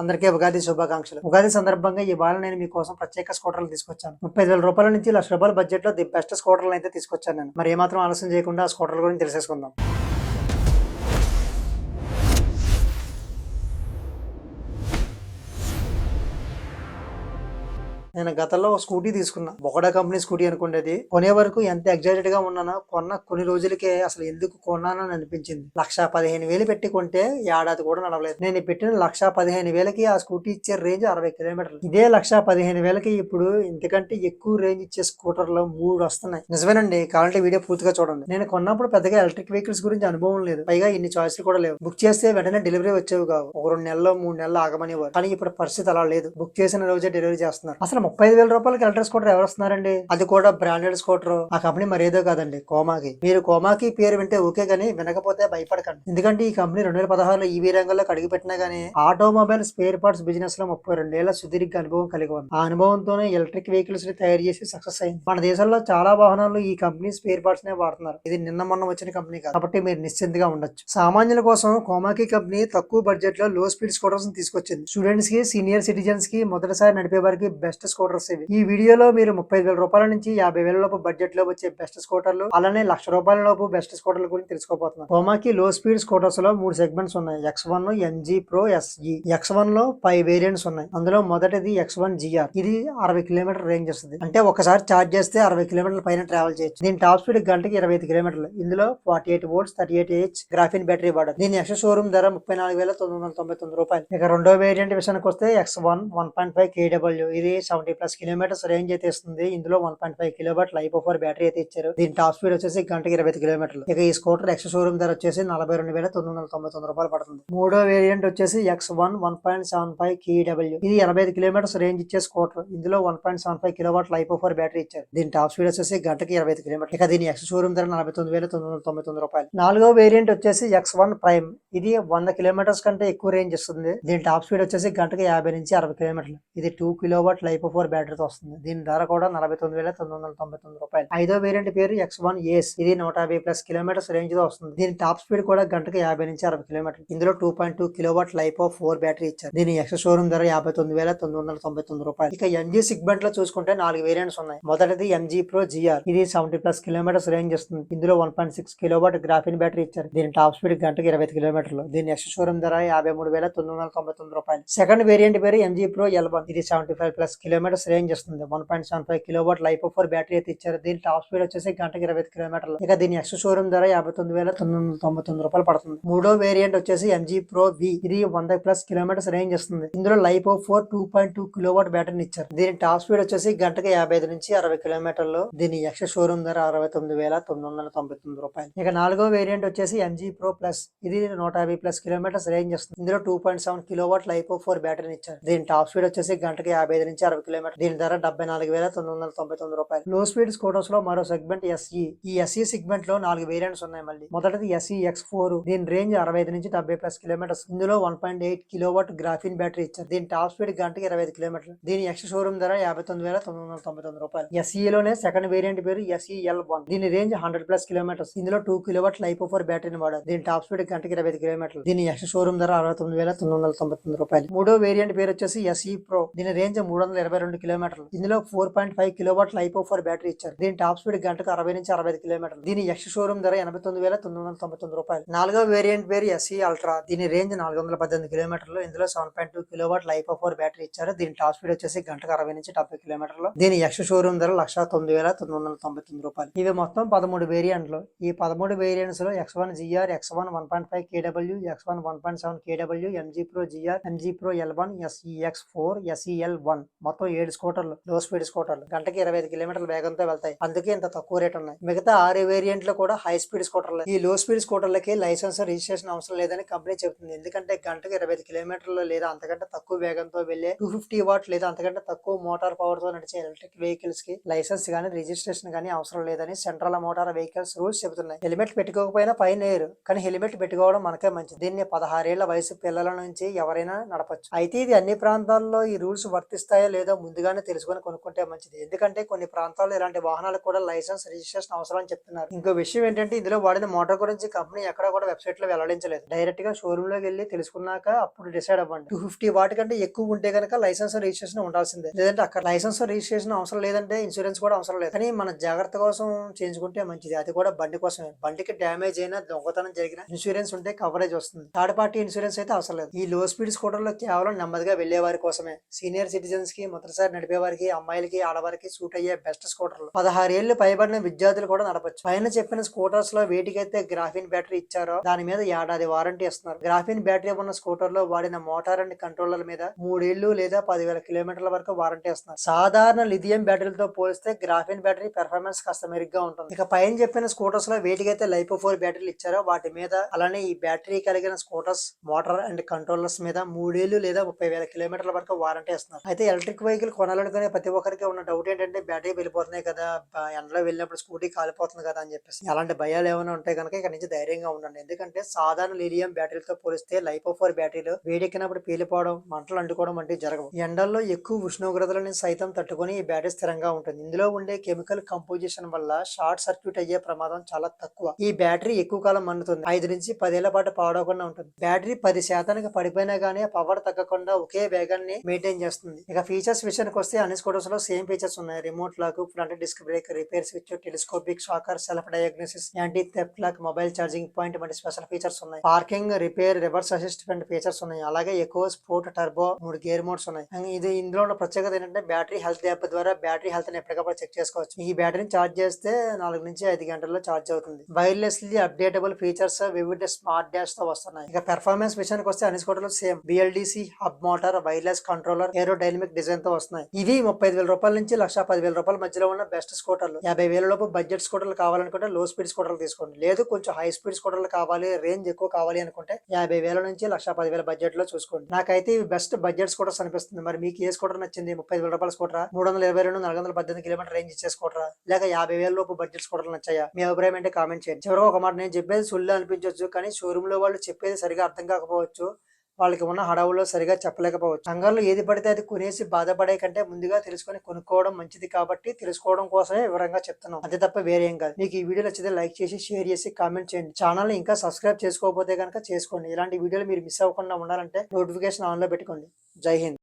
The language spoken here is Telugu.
అందరికీ ఉగాది శుభాకాంక్షలు. ఉగాది సందర్భంగా ఇవాళ నేను మీకోసం ప్రత్యేక స్కూటర్లు తీసుకొచ్చాను. 35,000 రూపాయల నుంచి ₹1,00,000 బడ్జెట్ లో ది బెస్ట్ స్కూటర్లు అయితే తీసుకొచ్చాను నేను. మరి ఏమాత్రం ఆలస్యం చేయకుండా ఆ స్కూటర్ల గురించి తెలిసేసుకుందాం. నేను గతంలో ఒక స్కూటీ తీసుకున్నా. బొకడా కంపెనీ స్కూటీ అనుకునేది. కొనే వరకు ఎంత ఎగ్జైటెడ్ గా ఉన్నానో కొన్న కొన్ని రోజులకే అసలు ఎందుకు కొన్నానని అనిపించింది. 1,15,000 పెట్టి కొంటే ఏడాది కూడా నడవలేదు. నేను పెట్టిన 1,15,000కి ఆ స్కూటీ ఇచ్చే రేంజ్ 60 కిలోమీటర్లు. ఇదే 1,15,000కి ఇప్పుడు ఇంతకంటే ఎక్కువ రేంజ్ ఇచ్చే స్కూటర్లు 3 వస్తున్నాయి. నిజమేనండి, కావాలంటే వీడియో పూర్తిగా చూడండి. నేను కొన్నప్పుడు పెద్దగా ఎలక్ట్రిక్ వెహికల్స్ గురించి అనుభవం లేదు. పైగా ఇన్ని చాయిస్లు కూడా లేవు. బుక్ చేస్తే వెంటనే డెలివరీ వచ్చేవి కావు. ఒక 2 నెలలు 3 నెలలు ఆగమనేవారు. కానీ ఇప్పుడు పరిస్థితి అలా లేదు. బుక్ చేసిన రోజే డెలివరీ చేస్తున్నారు. అసలు 35,000 రూపాయలకి ఎలక్ట్రిక్ స్కూటర్ ఎవరు వస్తున్నారండి? అది కూడా బ్రాండెడ్ స్కూటర్. ఆ కంపెనీ మరేదో కాదండి, కోమాకి. మీరు కోమాకి పేరు వింటే ఓకే గానీ వినకపోతే భయపడకండి. ఎందుకంటే ఈ కంపెనీ 2016లో ఈవీ రంగంలో అడుగుపెట్టినా గానీ ఆటోమొబైల్ స్పేర్ పార్ట్స్ బిజినెస్ లో 32 ఏళ్ల సుదీర్ఘ అనుభవం కలిగి ఉంది. ఆ అనుభవంతోనే ఎలక్ట్రిక్ వెహికల్స్ ని తయారు చేసి సక్సెస్ అయింది. మన దేశంలో చాలా వాహనాలు ఈ కంపెనీ స్పేర్ పార్ట్స్ నే వాడుతున్నారు. ఇది నిన్న మొన్న వచ్చిన కంపెనీ కాదు, కాబట్టి మీరు నిశ్చింతగా ఉండొచ్చు. సామాన్యుల కోసం కోమాకి కంపెనీ తక్కువ బడ్జెట్ లో లో స్పీడ్ స్కూటర్స్ తీసుకొచ్చింది. స్టూడెంట్స్ కి, సీనియర్ సిటిజన్స్ కి, మొదటిసారి నడిపే వారికి బెస్ట్ స్కూటర్స్ ఇవి. ఈ వీడియోలో మీరు 35,000 రూపాయల నుంచి 50,000 లోపు బడ్జెట్ లో వచ్చే బెస్ట్ స్కూటర్లు, అలానే ₹1,00,000 లోపు బెస్ట్ స్కూటర్ల గురించి తెలుసుకోబోతున్నారు. కోమాకి లో స్పీడ్ స్కూటర్స్ లో 3 సెగ్మెంట్స్ ఉన్నాయి. X1, MG Pro, SE. X1 లో 5 వేరియంట్స్ ఉన్నాయి. అందులో మొదటిది X1 GR. ఇది 60 కిలోమీటర్ రేంజ్ వస్తుంది. అంటే ఒకసారి ఛార్జ్ చేస్తే 60 కిలోమీటర్ల పైన ట్రావెల్ చేయొచ్చు. దీని టాప్ స్పీడ్ గంటకి 25 కిలోమీటర్లు. ఇందులో 48 వోల్ట్స్ 38H గ్రాఫిన్ బ్యాటరీ వాడదు. దీని ఎక్స్ షోరూమ్ ధర ₹34,999. ఇక రెండో వేరియంట్ విషయానికి వస్తే X1 1.5 kW. ఇది 70+ కిలోమీటర్స్ రేంజ్ అయితే ఇస్తుంది. ఇందులో 1.5 కిలోవాట్ LiPo4 బ్యాటరీ అయితే ఇచ్చారు. దీని టాప్ స్పీడ్ వచ్చేసి గంటకి 25 కిలోమీటర్లు. ఇక ఈ స్కూటర్ ఎక్స్ షోరూమ్ ధర వచ్చేసి ₹42,999 పడుతుంది. మూడో వేరియంట్ వచ్చేసి X1 1.75 kW. ఇది 85 కిలోమీటర్స్ రేంజ్ ఇచ్చే స్కూటర్. ఇందులో 1.75 కిలోవాట్ LiPo4 బ్యాటరీ ఇచ్చారు. దీని టాప్ స్పీడ్ వచ్చేసి గంటకి 25 కిలోమీటర్లు. ఇక దీని ఎక్స్ షోరూమ్ ధర ₹49,999. నాలుగో వేరియంట్ వచ్చేసి X1 ప్రైమ్. ఇది 100 కిలోమీటర్స్ కంటే ఎక్కువ రేంజ్ ఇస్తుంది. దీని టాప్ స్పీడ్ వచ్చేసి గంటకి 50 నుంచి 60 కిలోమీటర్లు. ఇది 2 కిలోవాట్ LiPo4 బ్యాటరీతో వస్తుంది. దీని ధర కూడా ₹49,999. ఐదో వేరియంట్ పేరు X1 ఏస్. ఇది 150+ కిలోమీటర్స్ రేంజ్ తో వస్తుంది. దీని టాప్ స్పీడ్ కూడా గంటకి 50 నుంచి 60 కిలోమీటర్లు. ఇందులో 2.2 కిలోవాట్ LiPo4 బ్యాటరీ ఇచ్చారు. దీని ఎక్స్ షోరూమ్ ధర ₹59,999. ఇక MG సెగ్మెంట్ లో చూసుకుంటే 4 వేరియంట్స్ ఉన్నాయి. మొదటిది MG Pro GR. ఇది 70+ కిలోమీటర్స్ రేంజ్ ఇస్తుంది. ఇందులో 1.6 కిలోవాట్ గ్రాఫిన్ బ్యాటరీ ఇచ్చారు. దీని టాప్ స్పీడ్ గంటకి 25 కిలోమీటర్లు. దీని ఎక్స్ షోరూమ్ ధర ₹53,999. సెకండ్ వేరియంట్ పేరు MG Pro L1. ఇది 75+ కిలోమీటర్స్ రేంజ్ ఇస్తుంది. 1.75 కిలోవాట్ LiPo4 బ్యాటరీ అయితే ఇచ్చారు. దీని టాప్ స్పీడ్ వచ్చేసి గంటకి 25 కిలోమీటర్లు. ఇక దీని ఎక్స్ షోరూమ్ ధర ₹59,999 పడుతుంది. మూడో వేరియంట్ వచ్చేసి MG Pro V. ఇది 100+ కిలోమీటర్స్ రేంజ్ ఇస్తుంది. ఇందులో LiPo4 2.2 కిలోవాట్ బ్యాటరీని ఇచ్చారు. దీని టాప్ స్పీడ్ వచ్చేసి గంటకి 55 నుంచి 60 కిలోమీటర్లు. దీని ఎక్స్ షోరూమ్ ధర ₹69,999. ఇక నాలుగో వేరియంట్ వచ్చేసి MG Pro Plus. ఇది 150+ కిలోమీటర్స్ రేంజ్ ఇస్తుంది. ఇందులో 2.7 కిలోవాట్ LiPo4 బ్యాటరీని ఇచ్చారు. దీని టాప్ స్పీడ్ వచ్చేసి గంటకి 55 నుంచి 60 కిలోమీటర్లు. దీని ధర ₹74,999. లో స్పీడ్ స్కూటర్స్ లో మరో సెగ్మెంట్ SE. ఈ SE సెగ్మెంట్ లో 4 వేరియంట్స్ ఉన్నాయి. మళ్ళీ మొదటిది SE X4. దీని రేంజ్ 65 నుంచి 70+ కిలోమీటర్స్. ఇందులో 1.8 కిలోవాట్ గ్రాఫిన్ బ్యాటరీ ఇచ్చారు. దీని టాప్ స్పీడ్ గంటకి 25 కిలోమీటర్లు. దీని ఎక్స్ షోరూమ్ ధర ₹59,999. SE లోనే సెకండ్ వేరియంట్ పేరు SE L1. దీని రేంజ్ 100+ కిలోమీటర్స్. ఇందులో 2 కిలోవాట్ LiPo4 బ్యాటరీని వాడారు. దీని టాప్ స్పీడ్ గంటకి 25 కిలోమీటర్లు. దీని ఎక్స్ షోరూమ్ ధర ₹69,999. మూడో వేరియంట్ పేరు వచ్చేసి SE Pro. దీని రేంజ్ 322 కిలోమీటర్లు. ఇందులో 4.5 కిలోవాట్ LiPo4 బ్యాటరీ ఇచ్చారు. దీని టాప్ స్పీడ్ గంటకు 60 నుంచి 65 కిలోమీటర్లు. దీని ఎక్స్ షోరూమ్ ధర ₹89,999. నాలుగో వేరియంట్ పేరు SE Ultra. దీని రేంజ్ 418 కిలోమీటర్లు. ఇందులో 7.2 కిలోవాట్ LiPo4 బ్యాటరీ ఇచ్చారు. దీని టాప్ స్పీడ్ వచ్చేసి గంటకు 60 నుంచి 70 కిలోమీటర్లు. దీని ఎక్స్ షోరూమ్ ధర ₹109,999. ఇవి మొత్తం 13 వేరియంట్లు. ఈ 13 వేరియంట్స్ లో X1 GR, X1 1.5 kW, X1 1.7 kW, MG Pro GR, MG Pro L1, SE X4, SE L1 మొత్తం 7 స్కూటర్లు, లో స్పీడ్ స్కూటర్లు. గంటకి 25 కిలోమీటర్ల వేగంతో వెళ్తాయి. అందుకే ఇంత తక్కువ రేట్ ఉన్నాయి. మిగతా 6 వేరియంట్లు కూడా హై స్పీడ్ స్కూటర్లు. ఈ లో స్పీడ్ స్కూటర్లకి లైసెన్స్ రిజిస్ట్రేషన్ అవసరం లేదని కంపెనీ చెబుతుంది. ఎందుకంటే గంటకి 25 కిలోమీటర్లు లేదా అంతకంటే తక్కువ వేగంతో వెళ్లే 250 వాట్ లేదా అంతకంటే తక్కువ మోటార్ పవర్ తో నడిచే ఎలక్ట్రిక్ వెహికల్స్ కి లైసెన్స్ గానీ రిజిస్ట్రేషన్ గానీ అవసరం లేదని సెంట్రల్ మోటార్ వెహికల్స్ రూల్స్ చెబుతున్నాయి. హెల్మెట్ పెట్టుకోకపోయినా ఫైన్ వేయరు, కానీ హెల్మెట్ పెట్టుకోవడం మనకే మంచిది. దీన్ని 16 ఏళ్ల వయసు పిల్లల నుంచి ఎవరైనా నడపచ్చు. అయితే ఇది అన్ని ప్రాంతాల్లో ఈ రూల్స్ వర్తిస్తాయో లేదో ముందుగానే తెలుసుకొని కొనుక్కుంటే మంచిది. ఎందుకంటే కొన్ని ప్రాంతాల్లో ఇలాంటి వాహనాలకు కూడా లైసెన్స్ రిజిస్ట్రేషన్ అవసరం అని చెప్తున్నారు. ఇంకో విషయం ఏంటంటే ఇందులో వాడిన మోటార్ గురించి కంపెనీ ఎక్కడ కూడా వెబ్సైట్ లో వెల్లడించలేదు. డైరెక్ట్ గా షోరూమ్ లోకి వెళ్ళి తెలుసుకున్నాక అప్పుడు డిసైడ్ అవ్వండి. 250 వాటి కంటే ఎక్కువ ఉంటే కనుక లైసెన్స్ రిజిస్ట్రేషన్ ఉండాల్సిందే. లేదంటే అక్కడ లైసెన్స్ రిజిస్ట్రేషన్ అవసరం లేదంటే ఇన్సూరెన్స్ కూడా అవసరం లేదు. కానీ మన జాగ్రత్త కోసం చేయించుకుంటే మంచిది. అది కూడా బండి కోసమే. బండికి డ్యామేజ్ అయినా దొంగతనం జరిగిన ఇన్సూరెన్స్ ఉంటే కవరేజ్ వస్తుంది. థర్డ్ పార్టీ ఇన్సూరెన్స్ అయితే అవసరం లేదు. ఈ లో స్పీడ్ స్కూటర్ లో కేవలం నెమ్మదిగా వెళ్లే వారి కోసమే. సీనియర్ సిటిజన్స్ కి, మొదటిసారి నడిపే వారికి, అమ్మాయిలకి, ఆడవారికి సూట్ అయ్యే బెస్ట్ స్కూటర్లు. 16 ఏళ్లు పైబడిన విద్యార్థులు కూడా నడపచ్చు. పైన చెప్పిన స్కూటర్స్ లో వేటికైతే గ్రాఫిన్ బ్యాటరీ ఇచ్చారో దాని మీద ఏడాది వారంటీ ఇస్తున్నారు. గ్రాఫిన్ బ్యాటరీ ఉన్న స్కూటర్ లో వాడిన మోటార్ అండ్ కంట్రోలర్ మీద 3 ఏళ్లు లేదా 10,000 కిలోమీటర్ల వరకు వారంటీ ఇస్తున్నారు. సాధారణ లిథియం బ్యాటరీలతో పోలిస్తే గ్రాఫిన్ బ్యాటరీ పెర్ఫార్మెన్స్ కాస్త మెరుగ్గా ఉంటుంది. ఇక పైన చెప్పిన స్కూటర్స్ లో వేటికైతే లైపో 4 బ్యాటరీలు ఇచ్చారో వాటి మీద, అలానే ఈ బ్యాటరీ కలిగిన స్కూటర్స్ మోటార్ అండ్ కంట్రోలర్స్ మీద 3 ఏళ్లు లేదా 30,000 కిలోమీటర్ల వరకు వారంటీ ఇస్తున్నారు. అయితే ఎలక్ట్రిక్ వెహికల్ కొనాలనుకునే ప్రతి ఒక్కరికి ఉన్న డౌట్ ఏంటంటే బ్యాటరీ వెళ్ళిపోతున్నాయి కదా, ఎండలో వెళ్ళినప్పుడు స్కూటీ కాలిపోతుంది కదా అని చెప్పేసి. అలాంటి భయాలు ఏమైనా ఉంటే కనుక ఇక్కడ నుంచి ధైర్యంగా ఉండండి. ఎందుకంటే సాధారణ లిథియం బ్యాటరీలతో పోలిస్తే లైపో 4 బ్యాటరీలు వేడెక్కినప్పుడు పేలిపోవడం, మంటలు అంటుకోవడం వంటివి జరగవు. ఎండల్లో ఎక్కువ ఉష్ణోగ్రతలను సైతం తట్టుకొని ఈ బ్యాటరీ స్థిరంగా ఉంటుంది. ఇందులో ఉండే కెమికల్ కంపోజిషన్ వల్ల షార్ట్ సర్క్యూట్ అయ్యే ప్రమాదం చాలా తక్కువ. ఈ బ్యాటరీ ఎక్కువ కాలం మన్నుతుంది. 5 నుంచి 10 ఏళ్ల పాటు పాడవకుండా ఉంటుంది. బ్యాటరీ 10% పడిపోయినా గానీ పవర్ తగ్గకుండా ఒకే వేగాన్ని మెయింటైన్ చేస్తుంది. ఇక ఫీచర్స్ విషయానికి వస్తే అన్ని స్కూటర్స్ లో సేమ్ ఫీచర్స్ ఉన్నాయి. Remote lock, front disc brake, repair switch, telescopic shocker, self diagnosis, anti theft lock, mobile charging point వంటి స్పెషల్ ఫీచర్స్ ఉన్నాయి. పార్కింగ్, రిపేర్, రివర్స్ అసిస్ట్ వంటి ఫీచర్స్ ఉన్నాయి. అలాగే eco, sport, turbo 3 gear modes ఉన్నాయి. ఇందులో ఉన్న ప్రత్యేకత ఏంటంటే బ్యాటరీ హెల్త్ యాప్ ద్వారా బ్యాటరీ హెల్త్ ని ఎప్పటికప్పుడు చెక్ చేసుకోవచ్చు. ఈ బ్యాటరీని ఛార్జ్ చేస్తే 4 నుంచి 5 గంటల్లో ఛార్జ్ అవుతుంది. వైర్లెస్లీ అప్డేటబుల్ ఫీచర్స్ వివిధ స్మార్ట్ డాష్ తో వస్తున్నాయి. ఇక పెర్ఫార్మెన్స్ విషయానికి వస్తే అన్ని స్కూటర్లు same BLDC, hub motor, wireless controller, aerodynamic design తో వస్తున్నాయి. ఇవి 35,000 రూపాయల నుంచి 1,10,000 రూపాయల మధ్యలో ఉన్న బెస్ట్ స్కూటర్లు. 50,000 లోపు బడ్జెట్ స్కూటర్లు కావాలనుకుంటే లో స్పీడ్ స్కూటర్లు తీసుకోండి. లేదు కొంచెం హై స్పీడ్ స్కూటర్లు కావాలి, రేంజ్ ఎక్కువ కావాలి అనుకుంటే 50,000 నుంచి 1,10,000 బడ్జెట్ లో చూసుకోండి. నాకైతే ఇవి బెస్ట్ బడ్జెట్ స్కూటర్స్ అనిపిస్తుంది. మరి మీకు ఏ స్కూటర్ నచ్చింది? 35,000 రూపాయల స్కూటరా, 322, 418 కిలోమీటర్ రేంజ్ ఇచ్చే స్కూటరా, లేక 50,000 లోపు బడ్జెట్ స్కూటర్లు నచ్చాయా? మీ అభిప్రాయం అంటే కామెంట్ చేయండి. చివరిగా ఒక మాట, నేను చెప్పేది సుల్లు అనిపించవచ్చు, కానీ షోరూమ్ లో వాళ్ళు చెప్పేది సరిగా అర్థం కాకపోవచ్చు. వాళ్ళకి ఉన్న హడావుల్లో సరిగా చెప్పలేకపోవచ్చు. సంఘాల్లో ఏది పడితే అది కొనేసి బాధపడే కంటే ముందుగా తెలుసుకొని కొనుక్కోవడం మంచిది. కాబట్టి తెలుసుకోవడం కోసమే వివరంగా చెప్తున్నాం, అంతే తప్ప వేరే ఏం కాదు. మీకు ఈ వీడియో నచ్చితే లైక్ చేసి, షేర్ చేసి, కామెంట్ చేయండి. ఛానల్ ని ఇంకా సబ్స్క్రైబ్ చేసుకోకపోతే కనుక చేసుకోండి. ఇలాంటి వీడియోలు మీరు మిస్ అవ్వకుండా ఉండాలంటే నోటిఫికేషన్ ఆన్ లో పెట్టుకోండి. జై హింద్.